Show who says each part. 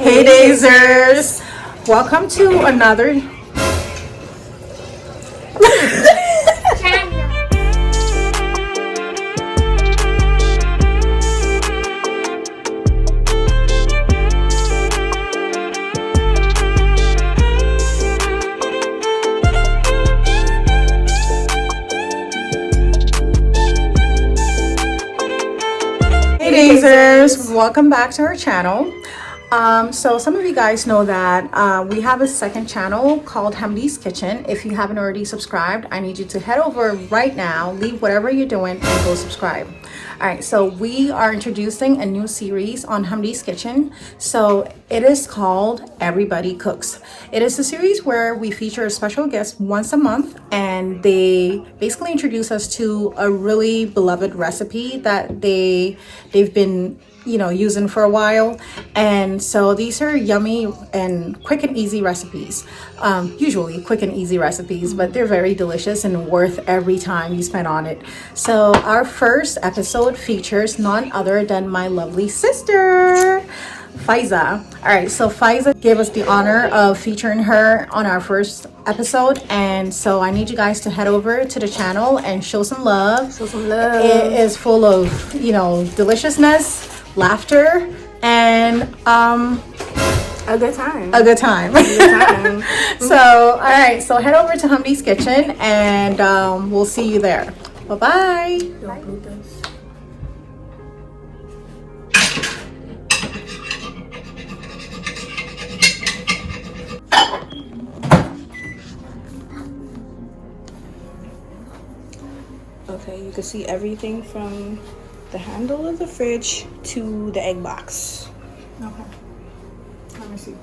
Speaker 1: Hey Dazers! Welcome to another Hey Dazers! Welcome back to our channel. So some of you guys know that we have a second channel called Hamdi's Kitchen. If you haven't already subscribed, I need you to head over right now, leave whatever you're doing, and go subscribe. All right, so we are introducing a new series on Hamdi's Kitchen. So it is called Everybody Cooks. It is a series where we feature a special guest once a month, and they basically introduce us to a really beloved recipe that they've been using for a while. And so these are yummy and quick and easy recipes, usually quick and easy recipes, but they're very delicious and worth every time you spend on it. So our first episode features none other than my lovely sister Faiza. All right, so Faiza gave us the honor of featuring her on our first episode, and so I need you guys to head over to the channel and show some love. It is full of deliciousness, laughter, and
Speaker 2: a good time.
Speaker 1: So all right, so head over to Hamdi's Kitchen, and we'll see you there. Bye-bye.
Speaker 2: Okay, you can see everything from the handle of the fridge to the egg box.
Speaker 1: Okay, let me see.